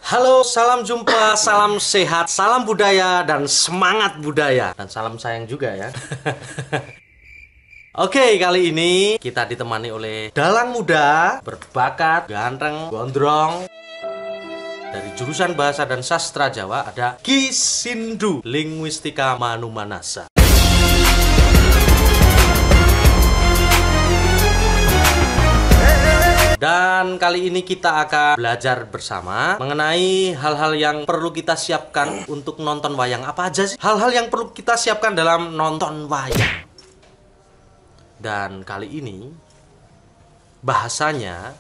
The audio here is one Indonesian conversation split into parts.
Halo, salam jumpa, salam sehat, salam budaya, dan semangat budaya. Dan salam sayang juga ya. Oke, kali ini kita ditemani oleh dalang muda, berbakat, ganteng, gondrong. Dari jurusan Bahasa dan Sastra Jawa ada Ki Sindu, Linguistika Manumanasa. Dan kali ini kita akan belajar bersama mengenai hal-hal yang perlu kita siapkan untuk nonton wayang. Apa aja sih hal-hal yang perlu kita siapkan dalam nonton wayang? Dan kali ini bahasanya,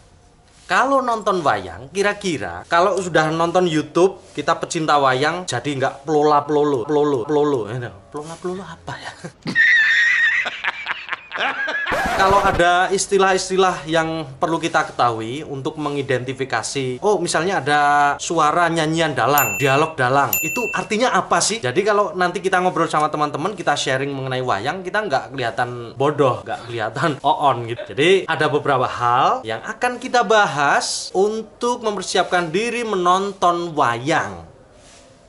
kalau nonton wayang, kira-kira kalau sudah nonton YouTube, kita pecinta wayang jadi nggak pelola-pelolo. Pelola-pelolo apa ya? Kalau ada istilah-istilah yang perlu kita ketahui untuk mengidentifikasi, oh misalnya ada suara nyanyian dalang, dialog dalang, itu artinya apa sih? Jadi kalau nanti kita ngobrol sama teman-teman, kita sharing mengenai wayang, kita nggak kelihatan bodoh, nggak kelihatan on gitu. Jadi ada beberapa hal yang akan kita bahas untuk mempersiapkan diri menonton wayang.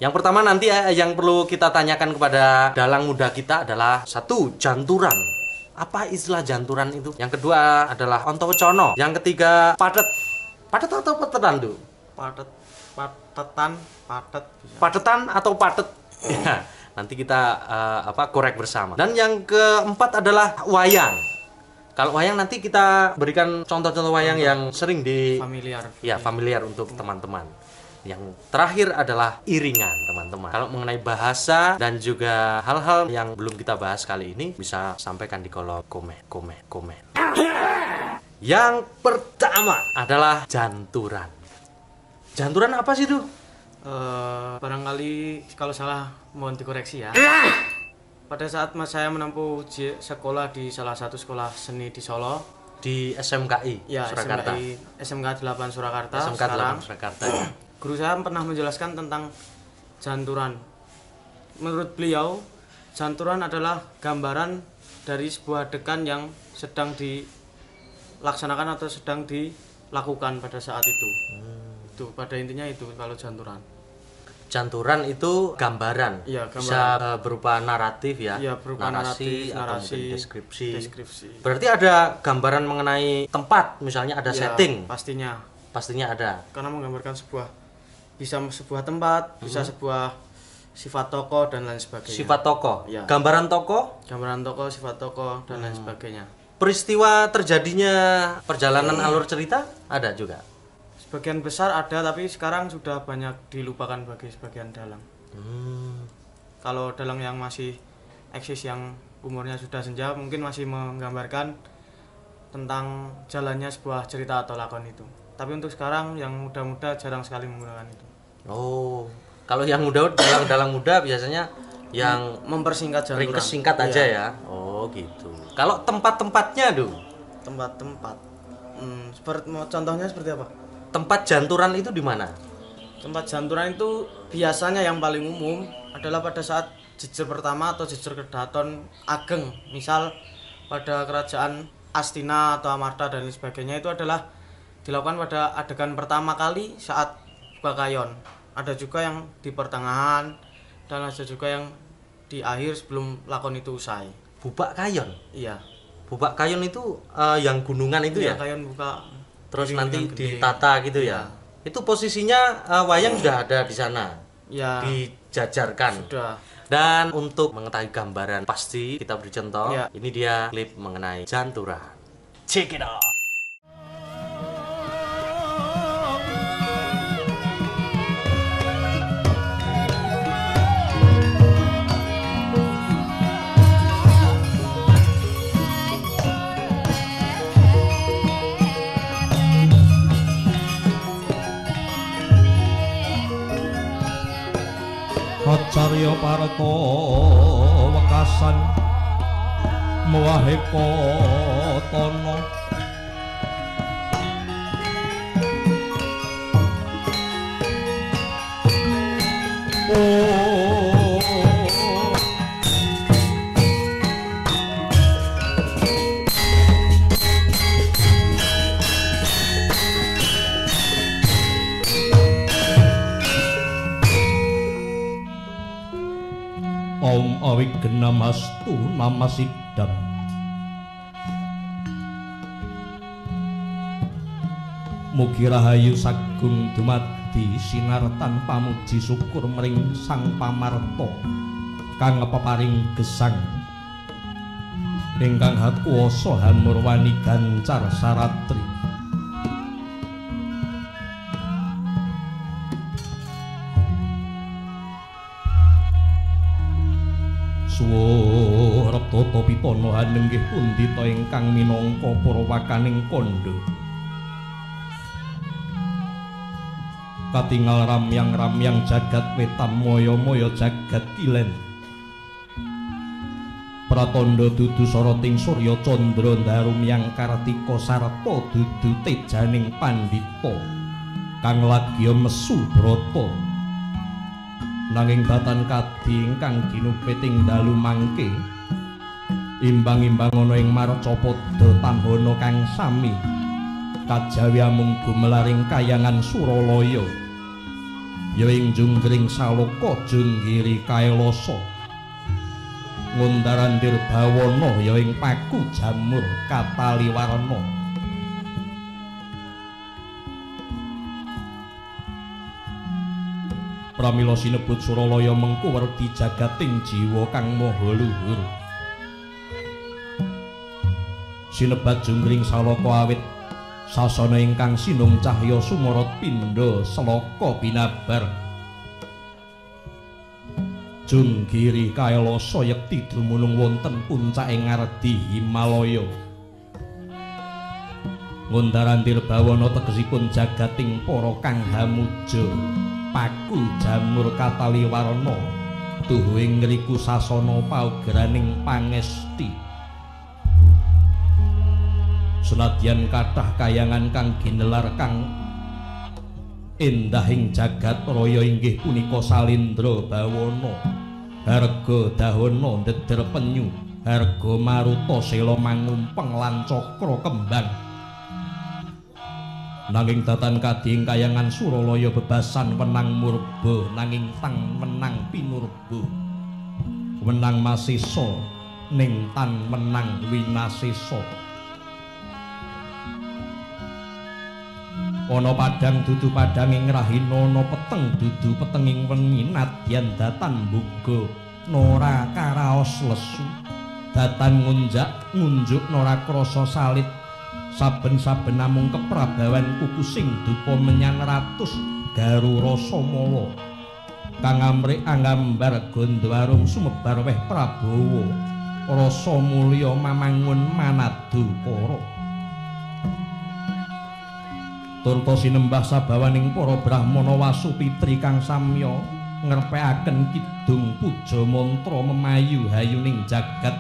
Yang pertama nanti yang perlu kita tanyakan kepada dalang muda kita adalah satu, janturan. Apa istilah janturan itu? Yang kedua adalah ontowocono. Yang ketiga padet. Padet atau patetan tuh? Padetan atau padet. Ya, nanti kita korek bersama. Dan yang keempat adalah wayang. Kalau wayang nanti kita berikan contoh-contoh wayang yang sering familiar untuk teman-teman. Yang terakhir adalah iringan, teman-teman. Kalau mengenai bahasa dan juga hal-hal yang belum kita bahas kali ini, bisa sampaikan di kolom komen. Yang pertama adalah janturan. Janturan apa sih tuh? Barangkali kalau salah mohon dikoreksi ya. Pada saat saya menempuh sekolah di salah satu sekolah seni di Solo, di SMKI ya, Surakarta. SMK 8 Surakarta. SMK 8 Surakarta. Guru saya pernah menjelaskan tentang janturan. Menurut beliau, janturan adalah gambaran dari sebuah adegan yang sedang dilaksanakan atau sedang dilakukan pada saat itu. Itu pada intinya itu kalau janturan. Janturan itu gambaran. Iya, gambaran. Bisa berupa naratif ya. Iya, berupa narasi atau mungkin deskripsi. Berarti ada gambaran mengenai tempat, misalnya ada setting. Pastinya ada. Karena menggambarkan bisa sebuah tempat, bisa sebuah sifat tokoh dan lain sebagainya. Sifat tokoh, ya. Gambaran tokoh, sifat tokoh dan lain sebagainya. Peristiwa terjadinya perjalanan alur cerita ada juga. Sebagian besar ada, tapi sekarang sudah banyak dilupakan bagi sebagian dalang. Kalau dalang yang masih eksis, yang umurnya sudah senja, mungkin masih menggambarkan tentang jalannya sebuah cerita atau lakon itu. Tapi untuk sekarang yang muda-muda jarang sekali menggunakan itu. Oh, kalau yang dalang muda biasanya yang mempersingkat janturan. Ringkes singkat aja ya. Oh gitu. Kalau tempat-tempatnya tuh? Tempat-tempat. Contohnya seperti apa? Tempat janturan itu di mana? Tempat janturan itu biasanya yang paling umum adalah pada saat jejer pertama atau jejer kedaton ageng. Misal pada kerajaan Astina atau Amarta dan lain sebagainya, itu adalah dilakukan pada adegan pertama kali saat buka kayon. Ada juga yang di pertengahan dan ada juga yang di akhir sebelum lakon itu usai. Bubak kayon? Iya. Bubak kayon itu yang gunungan itu ya? Kayon buka. Terus nanti ditata gitu ya? Itu posisinya wayang sudah ada di sana? Ya. Dijajarkan? Sudah. Dan untuk mengetahui gambaran pasti kita beri contoh. Ya. Ini dia klip mengenai janturan. Check it out. Carya parto wekasan muwaheka tono Om Awignamastu Namasidam. Mugi rahayu sagung dumadi sinartan pamuji syukur mring Sang Pamarta kang peparing gesang ingkang hakuwasa hamurwani gancar saratri. Suwa Reptata Pitana hanenggih pundhita ingkang minangka purwakaning kandha. Katingal ramyang-ramyang jagat wetan moyo-moyo jagat kilen. Pratandha dudu soroting Surya Candra ndarumyang Kartika sarta dudu tejaning pandhita kang lagya mesu brata. Nanging batan kadhi ingkang ginupeting dalu mangke imbang-imbang ana ing marcapada tambana kang sami kajawi amung gumelaring kayangan Suralaya ya ing junggring saloka junggiri kaelasa ngundarandir bawana ya ing paku jamur kataliwarna. Pramila sinebut Suralaya mengko werdi jagating jiwa kang maha luhur. Sinebat junggring saloka awit sasana ingkang sinung cahya sumorot pindha selaka binabar. Junggiri kaelasa yekti dumunung wonten puncaking ngardi Himalaya. Ngundarandir bawana tegesipun jagating para kang hamuja paku jamur kataliwarna tuhuing ngriku sasana paugeraning pangesti. Senadyan kathah kayangan kang ginelar kang endahing jagat raya inggih punika salindra bawana, harga dahana ndeder penyu, harga maruta sela mangumpeng lan cakra kembang. Nanging datan kadhing kayangan Suralaya bebasan wenang murba nanging tang menang pinurba. Wenang masisa ning tan menang winasisa. Ana padang dudu padanging rahina, ana peteng dudu petenging wengi, nadyan datan mbuga nora karaos lesu. Datan ngunjuk nora krasa salit. Saben-saben namung keprabawan kukusing dupa menyan ratus garu rasa mala kang amrik anggambar Gondwarum sumebar weh Prabawa rasa mulya mamangun manadupara. Turta sinembah sabawaning para brahmana wasupitri kang samya ngrepekaken kidung puja mantra memayu hayuning jagat.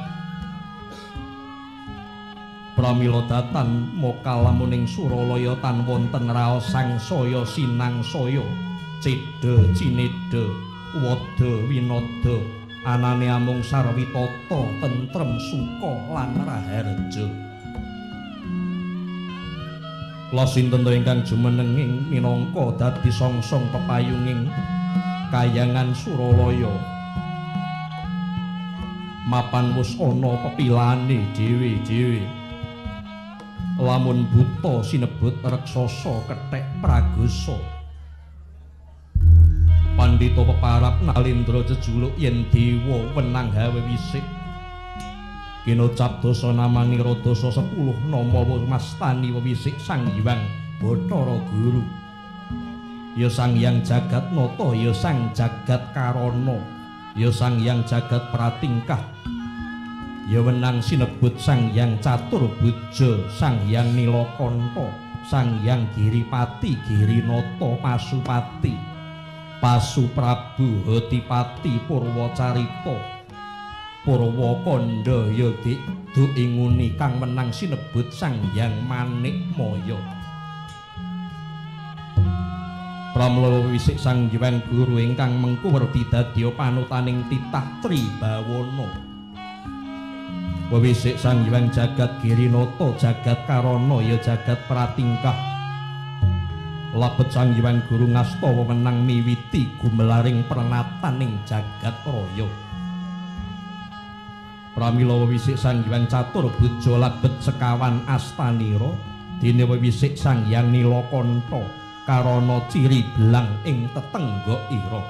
Pramila datan moka lamuning Suralaya tan wonten raos sangsaya sinangsaya cedha cinedha wada winada anane amung sarwitata tentrem suka lan raharja. Lasinten ingkang jumenenging minangka dadi songsong pepayunging kayangan Suralaya mapan wus ana pepilane dhewe-dhewe. Lamun buta sinebut raksasa kethek pragosa. Pandhita peparap Nalindra jejuluk yen dewa wenang hawe wisik. Kinocap dosa namani Radasa 10 nama mastani wisik Sang Hyang Bathara Guru. Ya Sang Hyang Jagatnata, ya Sang Jagat Karana, ya Sang Hyang Jagat Pratingkah. Ya wenang sinebut Sang Hyang Caturbuja, Sang Hyang Nilakanta, Sang Hyang Giripati, Girinata, Pasupati, Pasuprabu, Hotipati, Purwacarita, Purwakanda ya dikdu inguni kang menang sinebut Sang Hyang Manikmaya. Pramila wisik Sang Hyang Guru ingkang mengku werdi dadi panutaning titah Tribawana. Wisik Sang Hyang Jagat Girinata, Jagat Karana ya Jagat Pratingkah. Labet Sang Hyang Guru ngasta wewenang miwiti gumelaring pernataning jagat raya. Pramila wewisik Sang Hyang Catur Buja labet sekawan astanira dene wewisik Sang Hyang Nilakanta karana ciri belang ing tetenggok ira.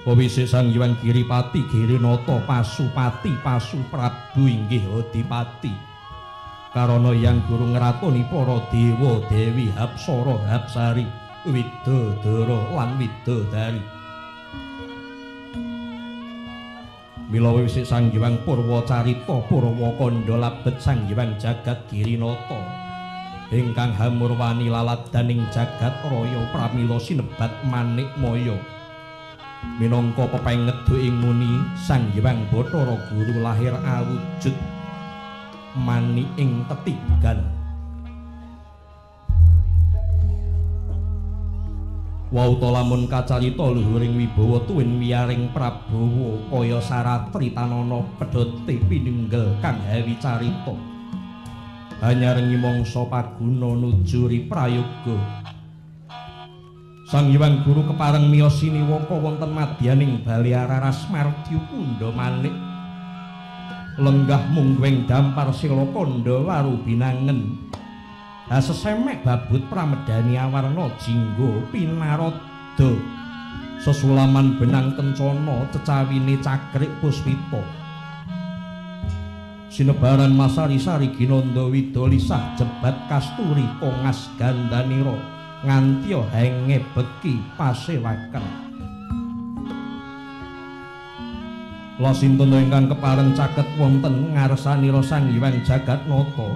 Wewisik Sang Hyang Giripati Girinata Pasupati Pasu Prabu inggih Adipati karana yang guru ngratoni para dewa dewi Hapsara Hapsari Widodara lan Widodari. Mila wisik Sang Hyang Purwacarita Purwakanda labet Sang Hyang Jagat Girinata ingkang hamurwani laladaning jagat raya pramila sinebat manik maya minangka pepengedhu ing muni Sang Hyang Bathara Guru lahir awujud mani ing tetigan. Wauta lamun kacarita luhuring wibawa tuwin wiyaring Prabawa kaya saratri tanana pedhote pinunggel kang hawi carita hanyarengi mangsa paguna nuju riprayoga. Sang Hyang Guru kepareng miyos siniwaka wonten madyaning bali Araras Mardya Kunda Manik lenggah mungguing dampar sila kanda waru binangen sesemek babut pramedani awarna jingga pinarada sesulaman benang kencana cecawine cakrik puspita sinebaran masari-sari ginanda widalisah jebat kasturi kongas gandanira ngantya henge beki pasewaken. Lasinten ingkang kepareng caket wonten ngarsanira Sang Hyang Jagatnata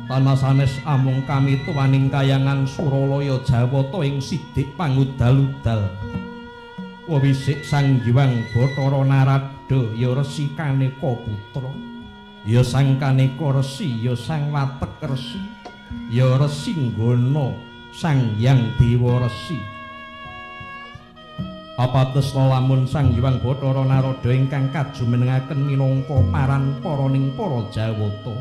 tanah sanes amung kami tuwaning kayangan Suralaya Jawata ing sidik pangudal-udal wewisik Sang Hyang Bathara Narada ya Resi Kaneka Putra ya Sang Kaneka Resi ya Sang Watek Resi ya Resi Nggana Sang Hyang Dewa Resi. Apates lamun Sang Hyang Bathara Narada ingkang kajumenengaken minangka paran-paraning para Jawata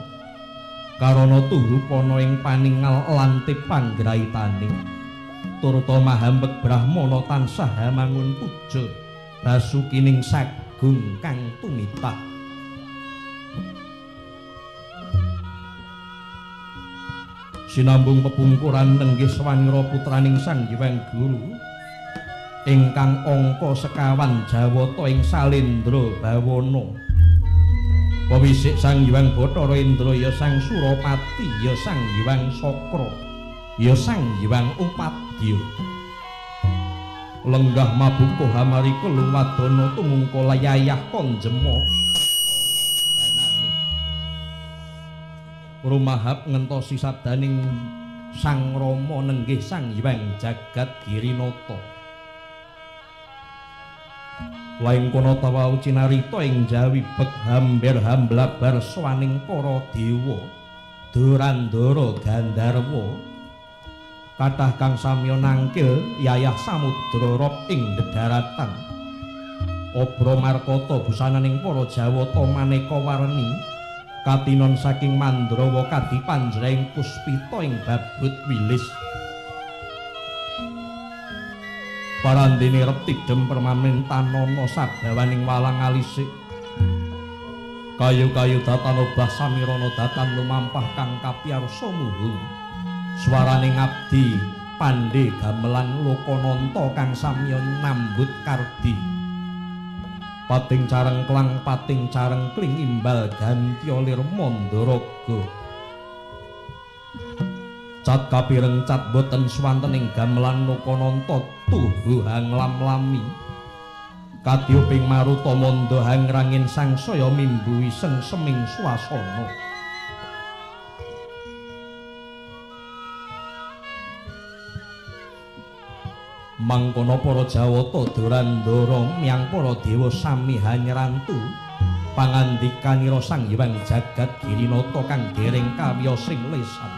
karana turupana ing paningal lan panggraitane turta mahambek Brahmana tansah hamangun puja basukining sagung kang tumitah. Sinambung pepungkuran nenggih swanira putraning Sang Hyang Guru ingkang angka sekawan Jawata ing Salendra Bawana wewisik Sang Hyang Bathara Indra ya Sang Surapati ya Sang Hyang Sakra ya Sang Hyang Upadya lenggah mabuka hamarika luwadana tumungka layayah konjema rumahap ngentosi sabdaning Sang Rama nenggih Sang Hyang Jagat Girinata. Laing kono tawau cinarita ing Jawi bek hamber hamblabar swaning para dewa Durandara Gandharwa kathah kang samya nangkil yayah samudra rop ing dedharatan obro markata busananing para Jawata maneka warni katinon saking Mandrawa kadipanjraing puspita ing babut wilis parandene reptidem permamintanana sabawaning walang alisik kayu-kayu datan obah samirana datan lumampah kang kapiyarsa muhung swaraning abdi pandhe gamelan Lokananta kang samya nambut kardi pating careng klang pating careng kling imbal gantya lir mandaraga cat kapireng cat boten swanten ing gamelan Lokananta tuhuhang lam-lami katyuping maruta manda hangrangin sangsaya mimbu wiseng seming swasana mangkono para Jawata Durandara miyang para dewa sami hanyrantu pangandikanira Sang Hyang Jagat Girinata kang dereng kawiyosing lesan.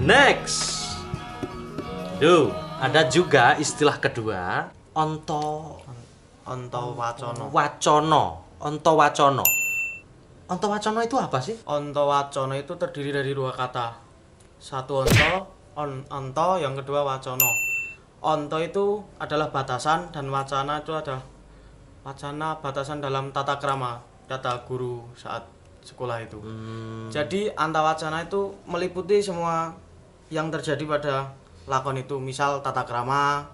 Next. Duh, ada juga istilah kedua onto Wacana. wacana. Antawacono. Antawacono itu apa sih? Antawacono itu terdiri dari 2 kata. Satu onto, yang kedua wacono. Onto itu adalah batasan dan wacana itu adalah wacana batasan dalam tata krama kata guru saat sekolah itu. Jadi antawacana itu meliputi semua yang terjadi pada lakon itu, misal tata krama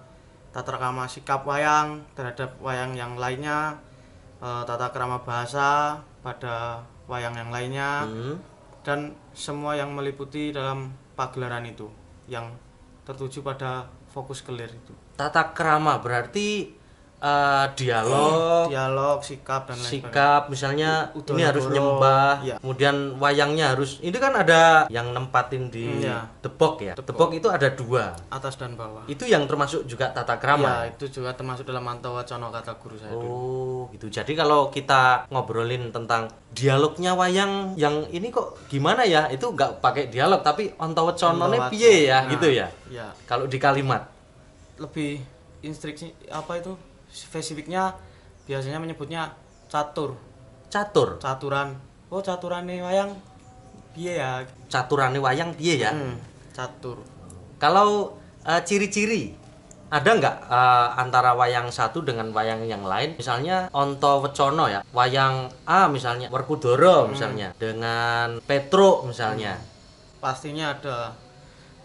sikap wayang terhadap wayang yang lainnya, tata krama bahasa pada wayang yang lainnya, dan semua yang meliputi dalam pagelaran itu yang tertuju pada fokus kelir itu. Tata krama berarti dialog, sikap dan lain sikap, misalnya Udono ini harus Goro, nyembah, ya. kemudian wayangnya harus, ini kan ada yang nempatin di Ya. debok ya. Debok itu ada 2. atas dan bawah. Itu yang termasuk juga tata krama. Ya, itu juga termasuk dalam Antawacono kata guru saya dulu. Oh, gitu. Jadi kalau kita ngobrolin tentang dialognya wayang yang ini kok gimana ya? Itu nggak pakai dialog tapi Antawaconone piye ya, gitu ya. Ya, Kalau di kalimat lebih instruksi apa itu? Spesifiknya biasanya menyebutnya catur. caturan. Oh, caturane wayang piye ya? Caturane wayang piye ya? Catur. Kalau ciri-ciri ada nggak antara wayang satu dengan wayang yang lain? Misalnya Antawacono ya, wayang A misalnya Werkudara misalnya dengan Petruk misalnya. Pastinya ada.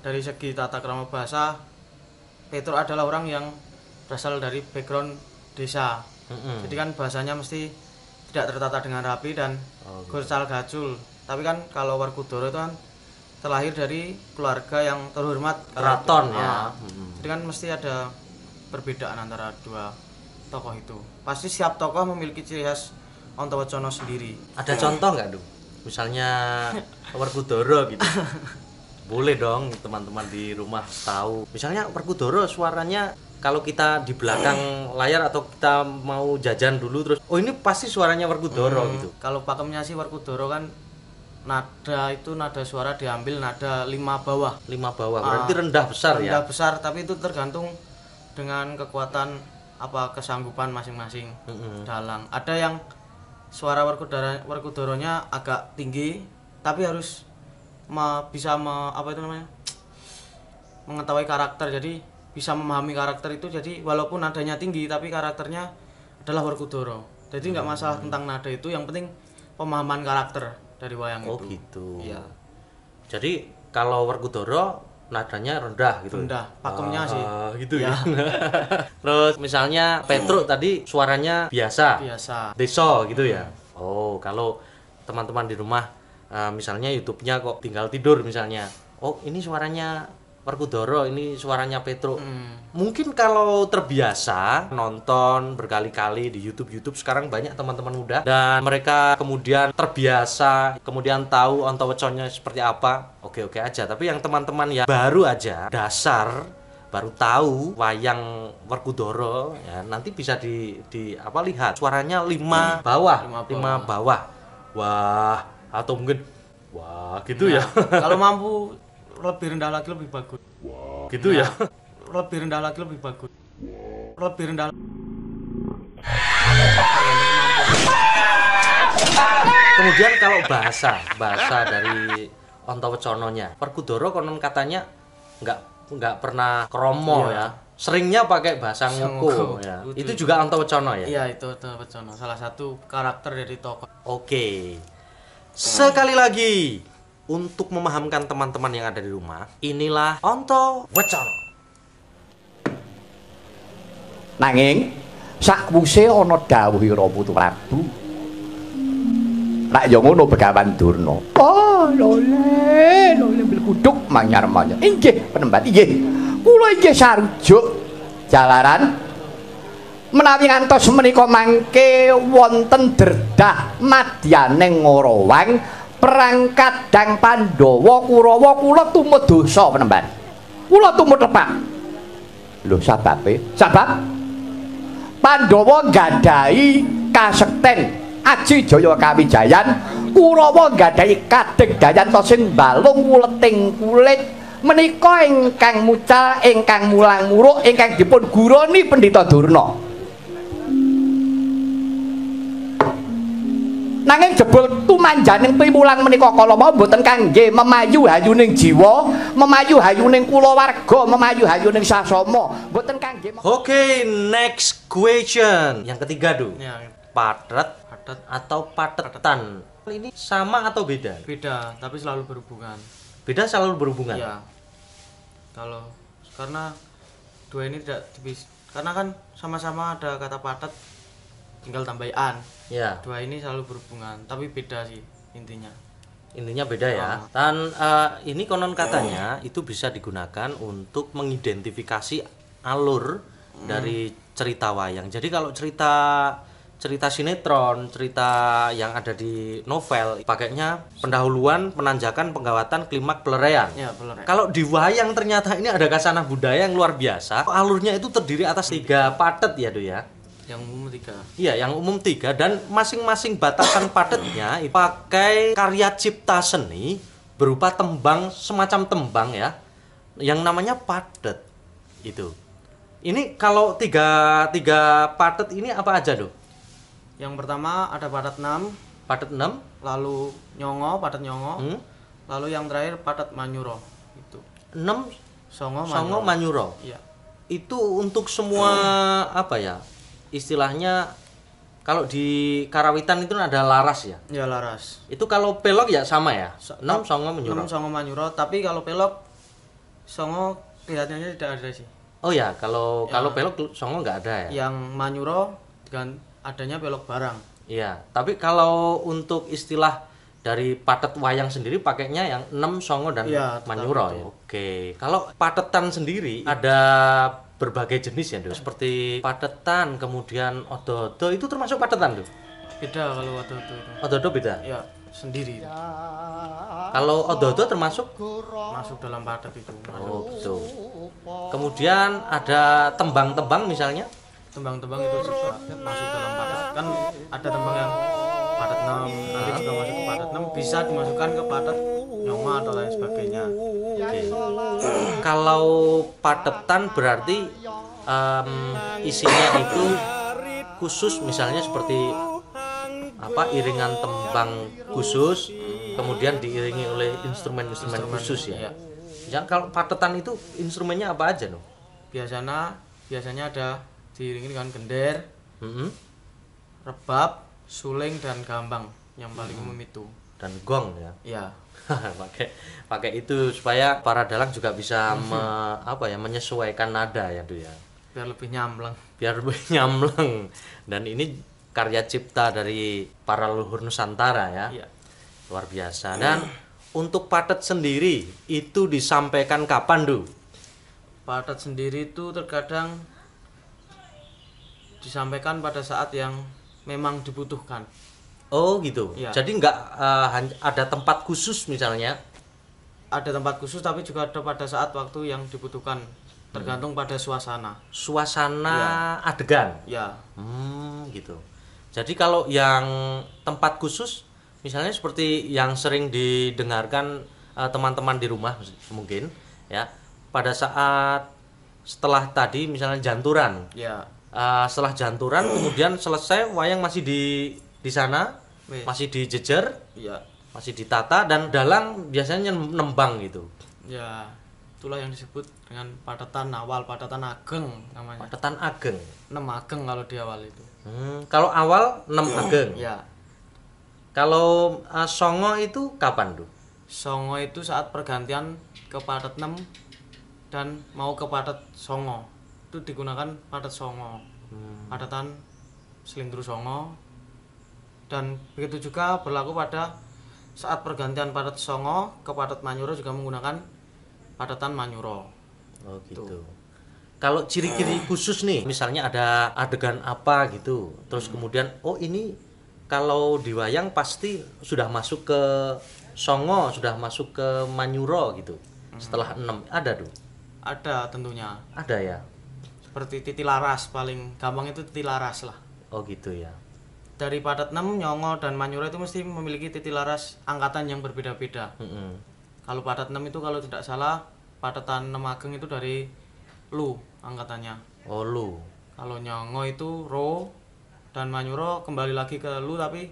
Dari segi tata krama bahasa, Petruk adalah orang yang berasal dari background desa. Jadi kan bahasanya mesti tidak tertata dengan rapi dan gurcal gacul. Tapi kan kalau Werkudara itu kan terlahir dari keluarga yang terhormat, Keraton ya. Jadi kan mesti ada perbedaan antara 2 tokoh itu. Pasti setiap tokoh memiliki ciri khas Antawacono sendiri. Ada contoh nggak, Du? Misalnya Werkudara gitu. Boleh dong teman-teman di rumah tahu. Misalnya Werkudara suaranya kalau kita di belakang layar atau kita mau jajan dulu terus, oh ini pasti suaranya Werkudara gitu. Kalau pakemnya sih Werkudara kan nada suara diambil nada 5 bawah. 5 bawah, berarti rendah besar ya? Rendah besar, tapi itu tergantung dengan kekuatan kesanggupan masing-masing dalang. Ada yang suara Werkudaranya agak tinggi, tapi harus bisa mengetahui karakter, jadi bisa memahami karakter itu. Jadi walaupun nadanya tinggi, tapi karakternya adalah Werkudara. Jadi nggak masalah tentang nada itu, yang penting pemahaman karakter dari wayang itu. Oh gitu. Iya. Jadi kalau Werkudara nadanya rendah gitu. Rendah, pakemnya sih. Gitu ya. Terus misalnya Petruk tadi suaranya biasa. Deso gitu ya. Oh, kalau teman-teman di rumah misalnya YouTube-nya kok tinggal tidur misalnya. Oh, ini suaranya Werkudara, ini suaranya Petruk. Mungkin kalau terbiasa nonton berkali-kali di YouTube sekarang banyak teman-teman muda dan mereka kemudian terbiasa, kemudian tahu Antawacono seperti apa. Oke-oke aja. Tapi yang teman-teman ya baru aja dasar, baru tahu wayang Werkudara ya, nanti bisa lihat suaranya 5 bawah, 5 bawah. Wah, atau mungkin wah gitu ya. Kalau mampu lebih rendah lagi lebih bagus. Gitu ya. Lebih rendah lagi lebih bagus. Lebih rendah. Kemudian kalau bahasa dari Antawacononya, Werkudara konon katanya nggak pernah kromo ya. Seringnya pakai bahasa ngoko ya. Itu juga Antawacono ya? Iya, itu Antawacono. Salah satu karakter dari tokoh. Oke. Sekali lagi untuk memahamkan teman-teman yang ada di rumah, inilah Antawacono. Nanging sakwuse ana dawuhira Putu Prabu. Nek yo ngono Begawan Durna. Oh, lole bilkuduk manyar-manyar. Inggih, penembat inggih. Kula inggih sarujuk jalaran menawi ngantos menika mangke wonten derdah madyaning Ngorawang perang Kadang Pandhawa Kurawa kula tumut dosa penembat. Kula tumut lepak. Lho sababe? Sabab Pandhawa nggadahi kasekten Aji Jaya Kawijayan, Kurawa nggadahi kadegdayan sing balung kuleting kulit menika ingkang mucal ingkang mulang muruk ingkang dipun guroni Pendhita Durna. Nanging jebul tumanjaning piwulang menika kala wau mboten kangge memayu hayuning jiwa, memayu hayuning kulawarga, memayu hayuning sasama, mboten kangge. Oke, next question. Yang ketiga, Du. Ya, Patet patet atau patetan. Ini sama atau beda? beda, tapi selalu berhubungan. Beda selalu berhubungan. Iya. Karena dua ini tidak karena kan sama-sama ada kata patet tinggal tambah an. Ya. Dua ini selalu berhubungan, tapi beda sih intinya. Intinya beda ya. Dan ini konon katanya itu bisa digunakan untuk mengidentifikasi alur dari cerita wayang. Jadi kalau cerita sinetron, cerita yang ada di novel, pakainya pendahuluan, penanjakan, penggawatan, klimaks, peleraian. Ya, peleraian. Kalau di wayang ternyata ini ada kasanah budaya yang luar biasa. Alurnya itu terdiri atas 3 patet ya, Do ya. Yang umum 3. Iya, yang umum 3 dan masing-masing batasan patetnya itu pakai karya cipta seni berupa tembang, semacam tembang ya, yang namanya patet itu. Ini kalau tiga patet ini apa aja, Do? Yang pertama ada patet 6, Patet 6, lalu patet nyongo, lalu yang terakhir patet manyuro. Itu. 6 Songo Songo Manyuro. Iya. Itu untuk semua apa ya? Istilahnya kalau di karawitan itu ada laras ya. Ya, laras. Itu kalau pelok ya sama ya. 6 Songo Manyuro. 6 songo manyuro, tapi kalau pelok songo kelihatannya tidak ada sih. Oh ya, kalau pelok Songo nggak ada ya. Yang manyuro dengan adanya pelok barang. Iya, tapi kalau untuk istilah dari patet wayang sendiri pakainya yang 6 Songo dan Iya, Manyuro ya. Oke. Kalau patetan sendiri ada berbagai jenis ya, Do. Seperti patetan, kemudian odo-odo itu termasuk patetan, Do. Beda kalau odo-odo itu. Odo-odo beda. Ya, sendiri. Kalau odo-odo termasuk Masuk dalam patet itu. oh, gitu. Kemudian ada tembang-tembang misalnya. Tembang-tembang itu juga masuk dalam patet. Kan ada tembang yang patet 6, nanti juga masuk ke patet 6, bisa dimasukkan ke patet nyongo atau lain sebagainya. Oke. Kalau patetan berarti isinya itu khusus, misalnya seperti apa iringan tembang khusus, kemudian diiringi oleh instrumen khusus ya. Yang kalau patetan itu instrumennya apa aja, No? Biasanya ada diiringi dengan gender, rebab, suling dan gambang yang paling umum itu. Dan gong ya. Iya. pakai itu supaya para dalang juga bisa menyesuaikan nada ya, Do ya. Biar lebih nyamleng. Biar lebih nyamleng. Dan ini karya cipta dari para leluhur Nusantara ya. Iya. Luar biasa. Dan untuk patet sendiri itu disampaikan kapan, Do? Patet sendiri itu terkadang disampaikan pada saat yang memang dibutuhkan. Oh gitu. Iya. Jadi nggak ada tempat khusus misalnya. Ada tempat khusus tapi juga ada pada saat waktu yang dibutuhkan. Tergantung pada suasana. Suasana adegan. Ya. Gitu. Jadi kalau yang tempat khusus misalnya seperti yang sering didengarkan teman-teman di rumah mungkin ya, pada saat setelah tadi misalnya janturan. Ya. Setelah janturan kemudian selesai wayang masih di sana, masih dijejer, ya, masih ditata dan dalang biasanya nembang gitu. Ya, itulah yang disebut dengan patetan awal, patetan ageng namanya. Patetan ageng. 6 ageng kalau di awal itu. Kalau awal 6 ageng. Ya. Kalau songo itu kapan, Du? Songo itu saat pergantian ke patet 6 dan mau ke patet songo. Itu digunakan patet songo. Patetan selindru songo. Dan begitu juga berlaku pada saat pergantian patet songo ke patet manyuro juga menggunakan patetan manyuro. Oh gitu. Kalau ciri-ciri khusus nih, misalnya ada adegan apa gitu, terus kemudian oh ini kalau di wayang pasti sudah masuk ke songo, sudah masuk ke manyuro gitu. Setelah 6 ada, Du? Ada tentunya. Ada ya. Seperti titilaras, paling gampang itu titilaras lah. Oh gitu ya. Dari patet 6, nyongo dan manyuro itu mesti memiliki titilaras angkatan yang berbeda-beda. Kalau patet 6 itu kalau tidak salah patetan 6 ageng itu dari lu angkatannya. Oh lu. Kalau nyongo itu ro dan manyuro kembali lagi ke lu tapi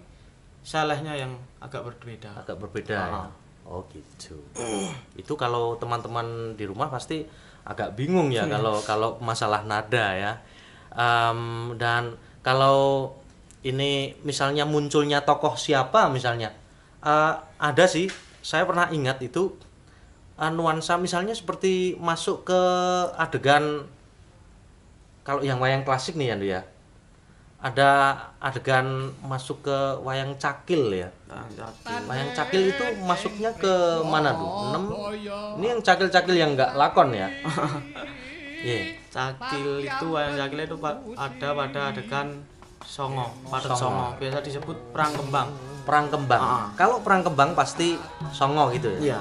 selehnya yang agak berbeda. Agak berbeda ya. Oh gitu. Itu kalau teman-teman di rumah pasti agak bingung ya kalau masalah nada ya. Dan kalau ini misalnya munculnya tokoh siapa misalnya, ada sih, saya pernah ingat itu nuansa misalnya seperti masuk ke adegan, kalau yang wayang klasik nih ya, ada adegan masuk ke wayang cakil ya. Wayang cakil itu masuknya ke mana tuh? 6. Ini yang cakil-cakil yang nggak lakon ya. Yeah. Cakil itu, wayang cakil itu ada pada adegan songo, padet songo. Biasa disebut perang kembang. Perang kembang. Kalau perang kembang pasti songo gitu ya. Iya.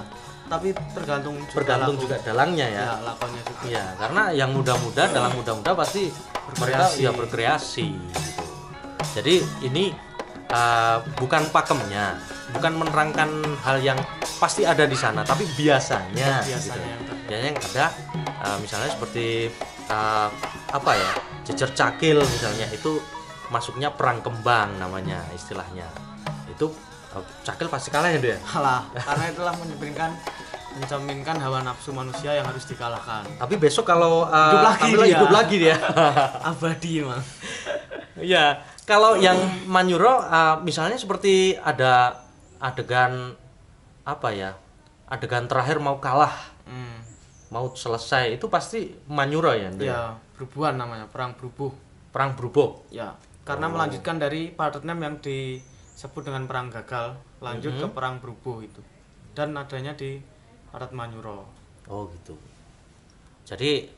Tapi tergantung juga dalangnya ya. Ya, lakonnya juga. Iya, karena yang muda-muda, dalang muda-muda pasti mereka ya berkreasi gitu. Jadi ini bukan pakemnya, bukan menerangkan hal yang pasti ada di sana, tapi biasanya gitu. Biasanya yang ada misalnya seperti apa ya, jejer cakil misalnya, itu masuknya perang kembang namanya istilahnya. Itu cakil pasti kalah ya dia. Kalah, karena itulah mencerminkan hawa nafsu manusia yang harus dikalahkan. Tapi besok kalau hidup lagi dia. Abadi emang. Iya, kalau yang Manyuro misalnya seperti ada adegan apa ya? Adegan terakhir mau kalah. Mau selesai, itu pasti Manyuro ya. Iya, berubuhan namanya, perang berubuh. Perang berubuh. Ya, karena melanjutkan dari Padatnem yang disebut dengan perang gagal, lanjut ke perang berubuh itu. Dan adanya di Padat Manyuro. Oh gitu. Jadi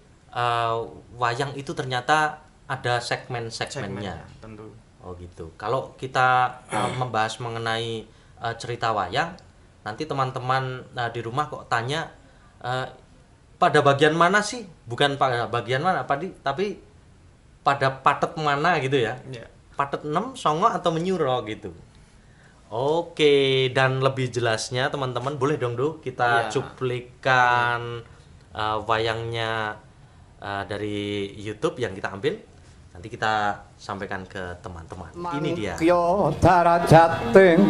wayang itu ternyata ada segmen-segmennya. Tentu. Oh gitu. Kalau kita membahas mengenai cerita wayang, nanti teman-teman di rumah kok tanya pada bagian mana sih? Bukan pada bagian mana, tapi pada patet mana gitu ya? Yeah. Patet 6, songo atau menyuro gitu. Oke, dan lebih jelasnya teman-teman boleh dong kita cuplikan wayangnya dari YouTube yang kita ambil. Nanti kita sampaikan ke teman-teman. Ini dia. Mangkya darajating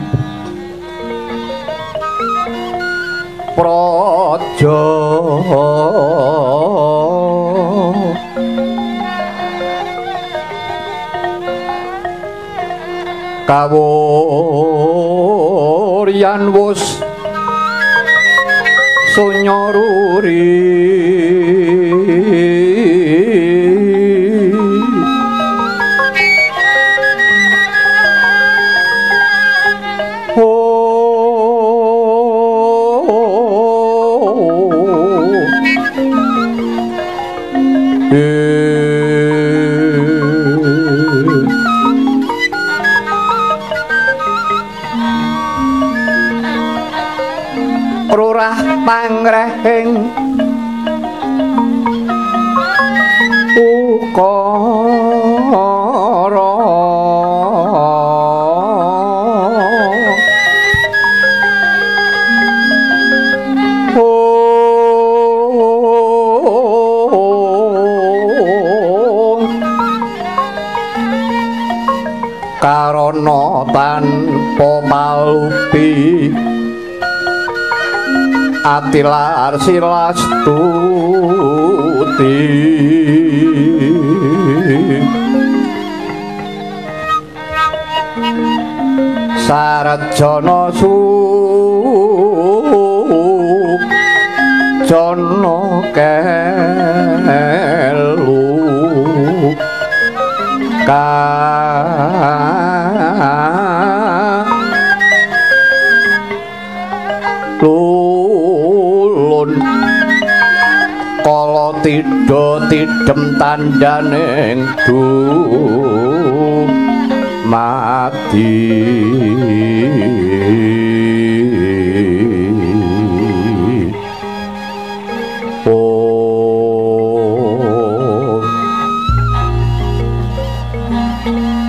praja kawuryan wus sunyaruri Rurah pangrehing ukara karana tanpa palupi atilar silastuti sarjana jana kelu lulun kala tidha tidhem tandhaning dumadi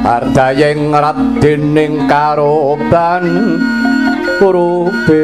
ardayeng radening karoban rupita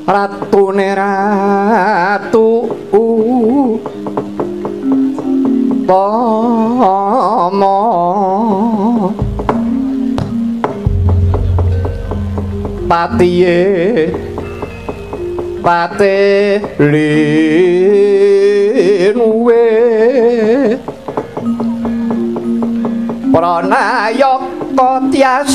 ratune ratu Tomo patiye pate linuwe pranayaka tias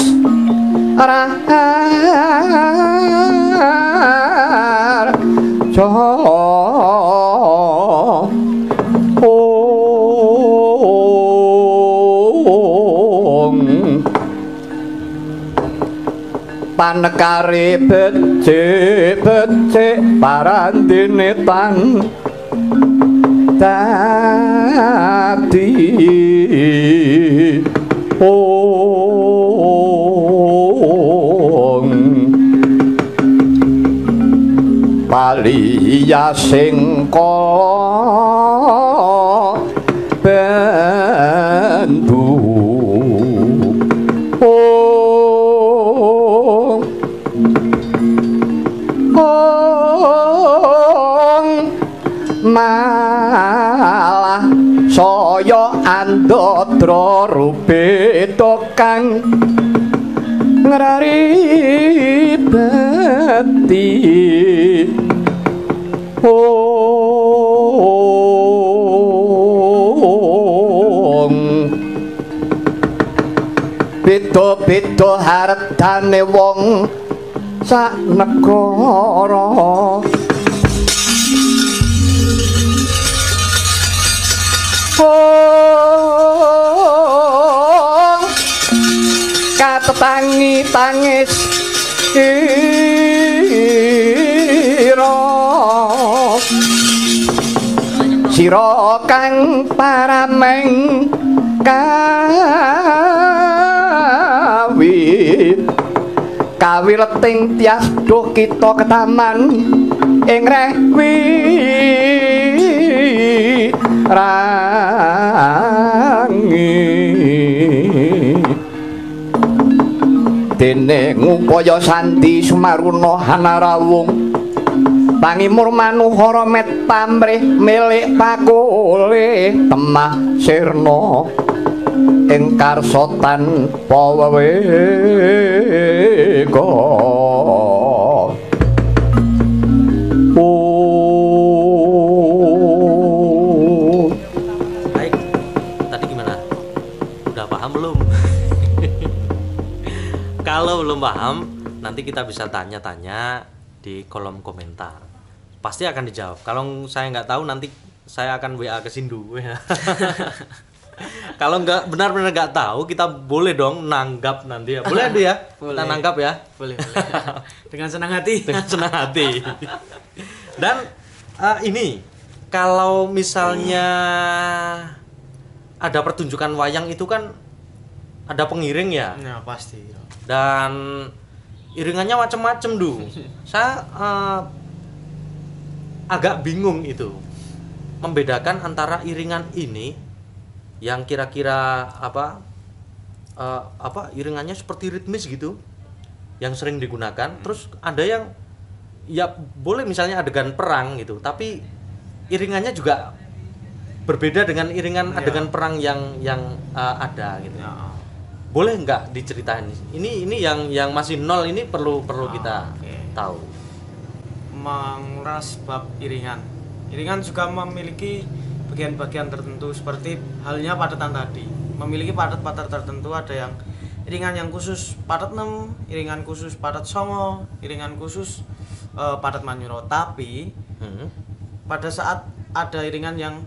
panekare becik parandene tan dadi Paliya sing kala bendu malah saya andadra rupeta kang ngraribati beda-beda hartane wong sak negara katetangi tangis sira kang parameng kawileting tias duh kita ketaman ing rewi rangi dene ngupaya santi sumaruna hanarawung pangimur manuhara met pamrih milik pakule temah sirna ing karsotan paweweka baik tadi gimana udah paham belum? Kalau belum paham nanti kita bisa tanya-tanya di kolom komentar pasti akan dijawab. Kalau saya nggak tahu nanti saya akan WA ke Sindu. Kalau nggak benar-benar nggak tahu kita boleh dong nanggap nanti ya. Boleh ya? Kita nanggap ya. Boleh. Dengan senang hati. Dengan senang hati. Dan ini kalau misalnya ada pertunjukan wayang itu kan ada pengiring ya. Ya pasti. Dan iringannya macam-macam dulu. Saya agak bingung itu membedakan antara iringan ini yang kira-kira apa iringannya seperti ritmis gitu yang sering digunakan, terus ada yang ya boleh misalnya adegan perang gitu tapi iringannya juga berbeda dengan iringan adegan perang yang ada gitu ya. Boleh nggak diceritain ini yang masih nol ini perlu kita tahu. Menguras bab iringan juga memiliki bagian-bagian tertentu seperti halnya padatan tadi, memiliki padat-padat tertentu. Ada yang iringan yang khusus padat 6, iringan khusus padat 9, iringan khusus padat manyuro. Tapi pada saat ada iringan yang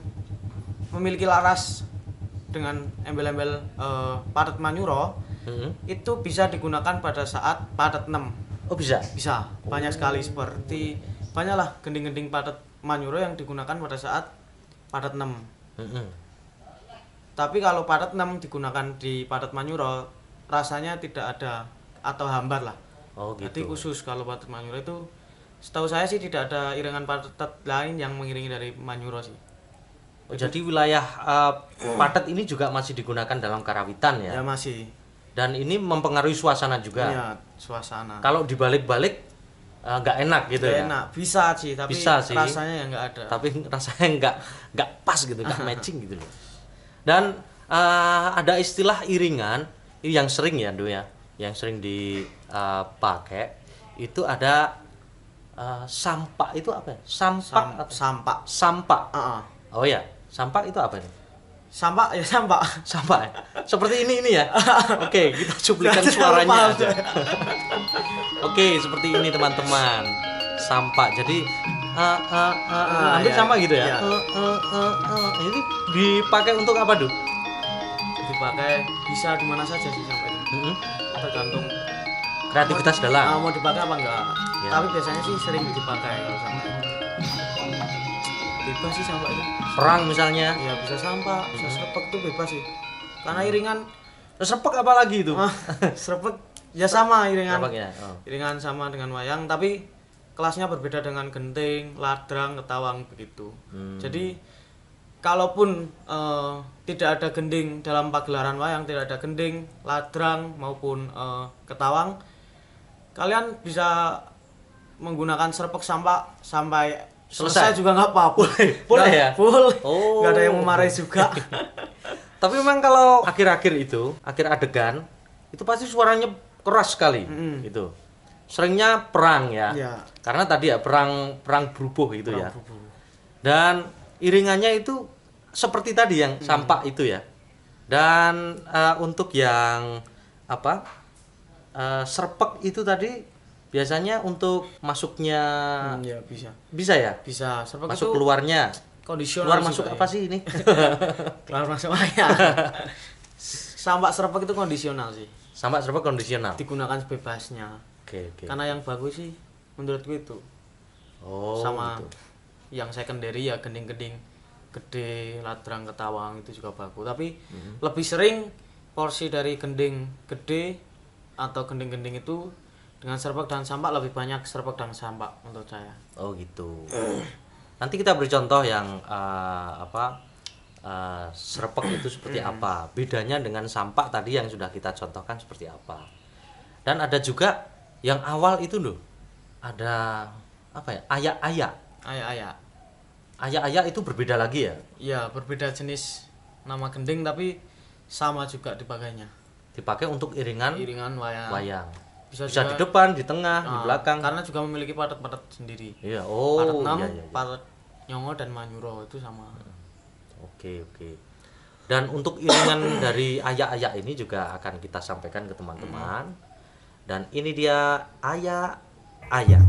memiliki laras dengan embel-embel padat manyuro, itu bisa digunakan pada saat padat 6. Oh bisa? Bisa, banyak sekali seperti banyaklah gending-gending padat manyuro yang digunakan pada saat padat 6. Tapi kalau padat 6 digunakan di padat manyuro rasanya tidak ada atau hambar lah. Oh gitu. Jadi khusus kalau padat manyuro itu setahu saya sih tidak ada iringan padat lain yang mengiringi dari manyuro sih. Oh, jadi wilayah padat ini juga masih digunakan dalam karawitan ya? Ya masih. Dan ini mempengaruhi suasana juga. Iya, suasana. Kalau dibalik-balik nggak enak gitu Nggak ya. enak, bisa sih, tapi Bisa sih. rasanya ya nggak ada. Tapi rasanya nggak pas gitu, nggak matching gitu loh. Dan ada istilah iringan yang sering ya, Do ya, yang sering dipakai itu ada sampak itu apa ya? Sampak atau Sampak. sampak. Heeh. Oh ya, sampak itu apa nih? Sampak ya sampak. Sampak ya? Seperti ini ya. Oke, kita cuplikan Nggak suaranya paham aja. saya. Oke, seperti ini teman-teman. Sampak. Jadi hampir iya, sama gitu ya. iya. Ini dipakai untuk apa, Du? Dipakai bisa di mana saja sih sampai itu. Mm-mm. Tergantung Kreativitas dalam. mau dipakai apa enggak. Ya. Tapi biasanya sih sering dipakai kalau sampak. Bebas sih sampak itu. Perang misalnya. Ya bisa sampak, bisa serpek tuh bebas sih. Karena iringan Serpek apa lagi itu? serpek ya sama iringan. Serpek ya. Oh. Iringan sama dengan wayang tapi kelasnya berbeda dengan genting, ladrang, ketawang begitu. Jadi kalaupun tidak ada gending dalam pagelaran wayang, tidak ada gending, ladrang maupun ketawang, kalian bisa menggunakan serpek sampak sampai selesai juga nggak apa-apa. Boleh Nggak- ya? Boleh. Oh. Nggak ada yang memarahi juga. Tapi memang kalau akhir-akhir itu, akhir adegan, itu pasti suaranya keras sekali gitu. Seringnya perang ya. Iya. Karena tadi ya perang berubuh gitu ya. Berubuh. Dan iringannya itu seperti tadi yang sampak itu ya. Dan untuk yang apa? Serpek itu tadi biasanya untuk masuknya Ya bisa. bisa ya? Bisa. Serpek Masuk itu keluarnya. kondisional. Keluar sih, masuk Pak, apa ya. sih ini? Keluar masuk wayang. Sampak serpek itu kondisional sih. Sampak serpek kondisional. Digunakan sebebasnya. Oke. Karena yang bagus sih menurutku itu. Oh, Sama gitu. yang secondary ya gending-gending gede, ladrang, ketawang itu juga bagus. Tapi lebih sering porsi dari gending gede atau gending-gending itu dengan serpek dan sampak lebih banyak serpek dan sampak menurut saya. Oh gitu. Nanti kita beri contoh yang serpek itu seperti apa. Bedanya dengan sampak tadi yang sudah kita contohkan seperti apa. Dan ada juga yang awal itu loh. Ada apa ya? Ayak-ayak. Ayak-ayak. Ayak-ayak itu berbeda lagi ya. Ya, berbeda jenis nama gending tapi sama juga dipakainya. Dipakai untuk iringan Iringan wayang. wayang. Bisa Bisa juga- di depan, di tengah, di Nah, belakang. Karena juga memiliki padat-padat sendiri. Iya. Padat Oh, 6, iya, iya, iya. padat nyongo dan manyuro itu sama. Oke, oke. Dan untuk iringan dari ayak-ayak ini juga akan kita sampaikan ke teman-teman. Dan ini dia ayak-ayak.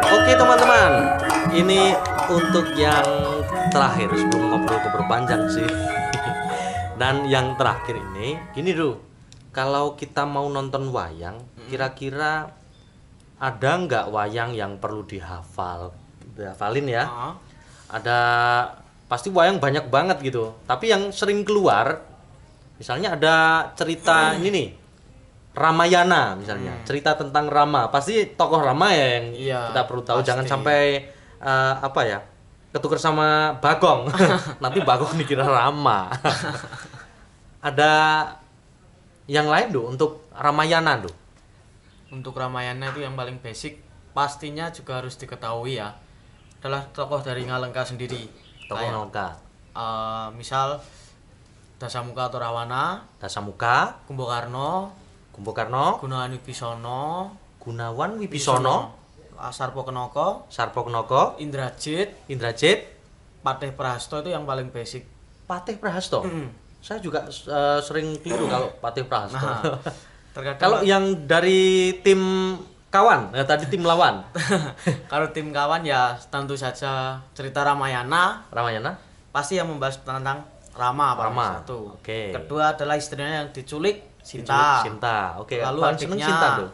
Oke teman-teman, ini untuk yang terakhir sebelum ngobrol-ngobrol panjang sih. Dan yang terakhir ini, gini dulu, kalau kita mau nonton wayang, kira-kira ada nggak wayang yang perlu dihafalin ya? Ah, Ada pasti wayang banyak banget gitu. Tapi yang sering keluar, misalnya ada cerita ini nih, Ramayana misalnya, cerita tentang Rama. Pasti tokoh Rama ya yang Iya, kita perlu tahu. pasti. Jangan sampai apa ya, ketukar sama Bagong. Nanti Bagong dikira Rama. Ada yang lain tuh untuk Ramayana tuh. Untuk Ramayana itu yang paling basic pastinya juga harus diketahui ya. Adalah tokoh dari Ngalengka sendiri. Tokoh Kayak, Ngalengka, misal Dasamuka atau Rawana, Dasamuka, Kumbakarna, Kumbakarna, Gunawan Wibisono, Gunawan Wibisono, Sarpokenoko, Sarpokenoko, Indrajit, Indrajit, Patih Prahasto itu yang paling basic. Patih Prahasto. Saya juga sering keliru kalau Patih Prahasto. Nah, terkadang Kalau yang dari tim kawan, tadi tim lawan, kalau tim kawan ya tentu saja cerita Ramayana, Ramayana, pasti yang membahas tentang Rama, Rama. satu. Oke. Kedua adalah istrinya yang diculik, Sinta. Sinta. Oke. Lalu Paling seneng adiknya Sinta tuh.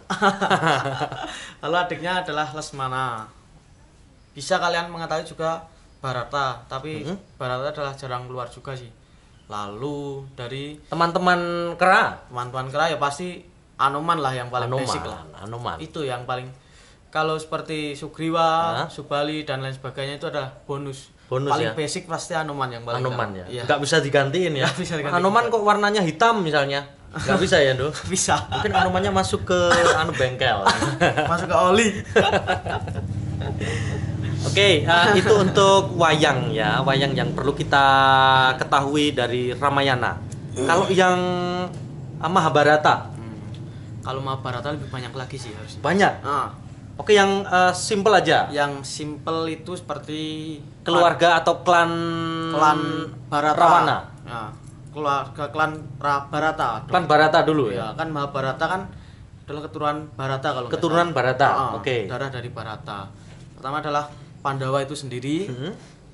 lalu adiknya adalah Lesmana. Bisa kalian mengetahui juga Barata, tapi Barata adalah jarang keluar juga sih. Lalu dari Teman-teman Kera. teman-teman Kera ya pasti Anoman lah yang paling basic lah. Anoman. Itu yang paling, kalau seperti Sugriwa, Subali dan lain sebagainya itu adalah bonus. Paling ya? basic pasti Anoman yang paling Anoman dalam. ya. Iya. Nggak bisa digantiin ya. Nggak bisa digantiin. Anoman kok warnanya hitam misalnya. Nggak bisa ya, Do? Bisa. Mungkin Anomannya masuk ke bengkel. Masuk ke oli. Oke, itu untuk wayang ya, wayang yang perlu kita ketahui dari Ramayana. Kalau yang Mahabharata Kalau Mahabharata lebih banyak lagi sih harusnya. banyak. Oke, yang simple aja. Yang simple itu seperti Keluarga atau klan Barata. Rawana. Ya, keluarga klan Barata. Klan Barata dulu Ya, ya. kan Mahabharata kan adalah keturunan Barata kalau nggak Keturunan salah. Barata. Ah, Oke. Darah dari Barata. Pertama adalah Pandawa itu sendiri.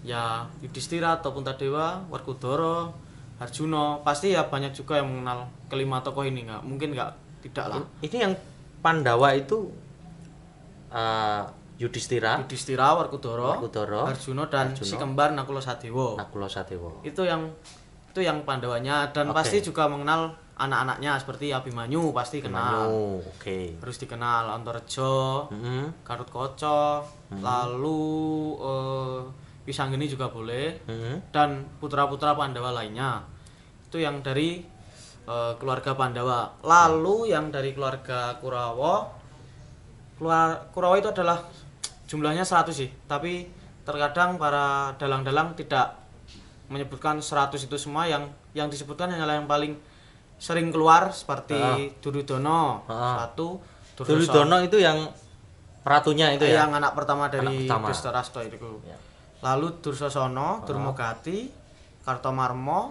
Ya, Yudhistira atau Puntadewa, Werkudara, Arjuna. Pasti ya banyak juga yang mengenal kelima tokoh ini, nggak mungkin nggak tidak lah. Ini yang Pandawa itu Yudhistira, Werkudara, Arjuna dan si kembar Nakula Sadewa. Nakula Sadewa. Itu yang Pandawanya, dan Oke. pasti juga mengenal anak-anaknya seperti Abimanyu pasti kenal. Oke. Harus dikenal Antareja, Garutkaca, lalu Wisanggeni juga boleh, dan putra-putra Pandawa lainnya. Itu yang dari keluarga Pandawa. Lalu yang dari keluarga Kurawa. Kurawa itu adalah jumlahnya 100 sih, tapi terkadang para dalang-dalang tidak menyebutkan 100 itu semua. Yang disebutkan hanyalah yang paling sering keluar seperti Duryudana, satu. Duryudana itu yang ratunya itu ya. Yang anak pertama dari Anak pertama. Dhृतaraष्ट्ra itu. Ya. Lalu Dursasana, Durmagati, Kartamarma,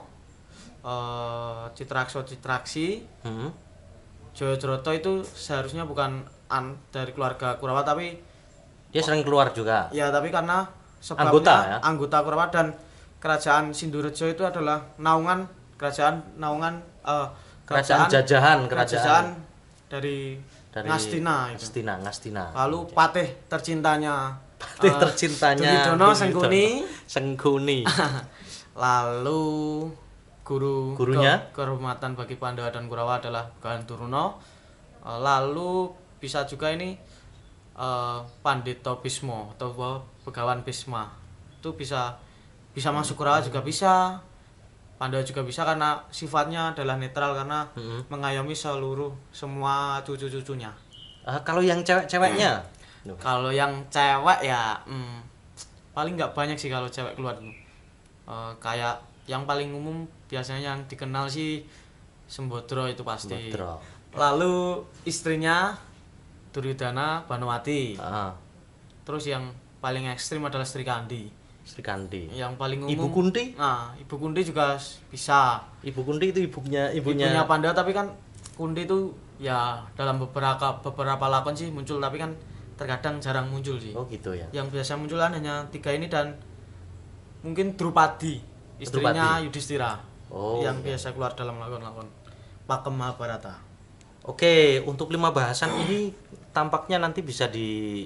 Citrakso-Citraksi, Jayadratha itu seharusnya bukan dari keluarga Kurawa, tapi Dia sering keluar juga. ya tapi karena sebabnya Anggota, ya? anggota Kurawa, dan kerajaan Sindurejo itu adalah naungan kerajaan Kerajaan dari Ngastina itu. Ngastina. Lalu patih tercintanya tercintanya Duryudana Sengkuni. Sengkuni. Lalu Gurunya? kehormatan bagi Pandawa dan Kurawa adalah Ganduruna. Lalu bisa juga ini Pandita Bisma atau Begawan Bisma. Itu bisa masuk Kurawa juga bisa. Pandawa juga bisa karena sifatnya adalah netral, karena mengayomi semua cucu-cucunya. Kalau yang cewek-ceweknya? Kalau yang cewek ya paling nggak banyak sih kalau cewek keluar tuh. Kayak yang paling umum biasanya yang dikenal sih Sembodra itu pasti. Sembodra. Lalu istrinya Duryudana Banowati. Terus yang paling ekstrim adalah Sri Kandi. Sri Kandi. Yang paling umum. Ibu Kunti? Nah, Ibu Kunti juga bisa. Ibu Kunti itu ibunya Pandawa, tapi kan Kunti itu ya dalam beberapa lakon sih muncul, tapi kan terkadang jarang muncul sih. Oh gitu ya. Yang biasa munculan hanya 3 ini dan mungkin Drupadi, istrinya Yudhistira. Yang biasa keluar dalam lakon-lakon Pakem Mahabharata. Oke, untuk 5 bahasan ini tampaknya nanti bisa di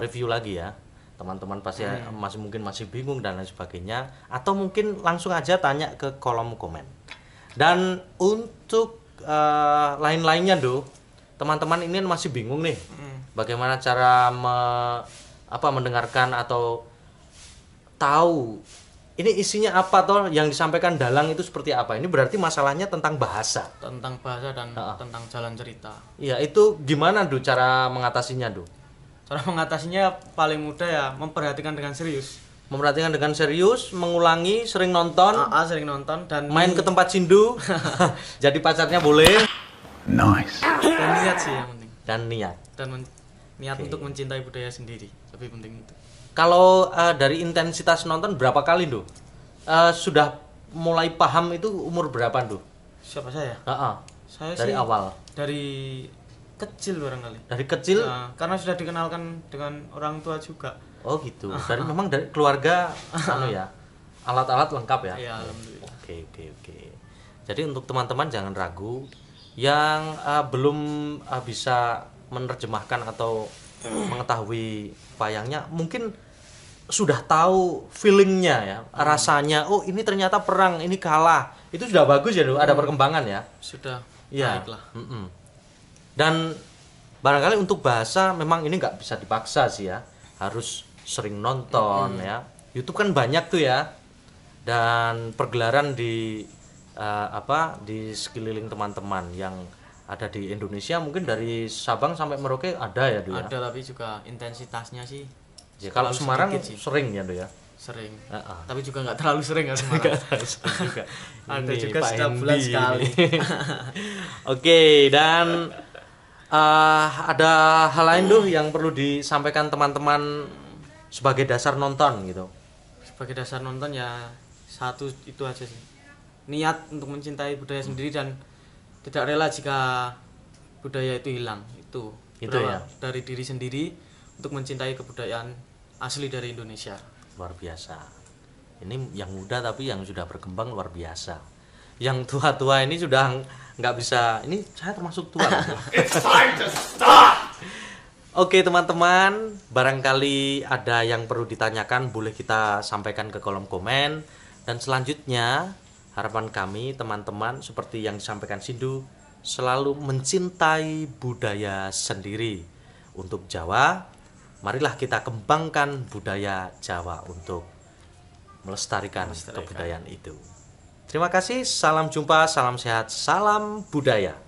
review lagi ya. Teman-teman pasti mungkin masih bingung dan lain sebagainya, atau mungkin langsung aja tanya ke kolom komen. Dan untuk lain-lainnya teman-teman ini masih bingung nih bagaimana cara mendengarkan atau tahu ini isinya apa toh yang disampaikan dalang itu seperti apa. Ini berarti masalahnya tentang bahasa dan tentang jalan cerita. Iya, itu gimana cara mengatasinya Cara mengatasinya paling mudah ya memperhatikan dengan serius. Mengulangi, sering nonton. Sering nonton dan main ke tempat sindu. Jadi pacarnya boleh. Nice. Dan niat sih yang penting. Dan niat. Niat untuk mencintai budaya sendiri lebih penting itu. Kalau dari intensitas nonton berapa kali sudah mulai paham itu umur berapa Siapa saya? Saya dari sih awal. Dari kecil barangkali. Dari kecil? Nah, karena sudah dikenalkan dengan orang tua juga. Oh gitu. Memang dari keluarga ya. alat-alat lengkap ya. Ya alhamdulillah. Oke. Jadi untuk teman-teman jangan ragu yang belum bisa menerjemahkan atau mengetahui wayangnya, mungkin sudah tahu feelingnya ya, rasanya. Oh ini ternyata perang, ini kalah. Itu sudah bagus ya, ada perkembangan ya. Sudah. Iya. Baiklah. Dan barangkali untuk bahasa memang ini nggak bisa dipaksa sih ya, harus sering nonton ya. YouTube kan banyak tuh ya, dan pergelaran di di sekeliling teman-teman yang ada di Indonesia, mungkin dari Sabang sampai Merauke ada ya tuh ya. Ada, tapi juga intensitasnya sih. Ya, kalau terlalu Semarang sedikit sih. sering ya tuh ya. Sering. Heeh. Tapi juga nggak terlalu sering ya Semarang. juga. Ada Ini juga Pak setiap Hendy bulan ini. sekali. Oke, dan ada hal lain tuh yang perlu disampaikan teman-teman sebagai dasar nonton gitu. Sebagai dasar nonton ya satu itu aja sih. Niat untuk mencintai budaya sendiri dan tidak rela jika budaya itu hilang. Itu ya. Dari diri sendiri untuk mencintai kebudayaan asli dari Indonesia. Luar biasa. Ini yang muda tapi yang sudah berkembang luar biasa. Yang tua-tua ini sudah nggak bisa. Ini saya termasuk tua. Oke teman-teman, barangkali ada yang perlu ditanyakan, boleh kita sampaikan ke kolom komen. Dan selanjutnya harapan kami teman-teman seperti yang disampaikan Sindu, selalu mencintai budaya sendiri. Untuk Jawa, marilah kita kembangkan budaya Jawa untuk melestarikan kebudayaan itu. Terima kasih, salam jumpa, salam sehat, salam budaya.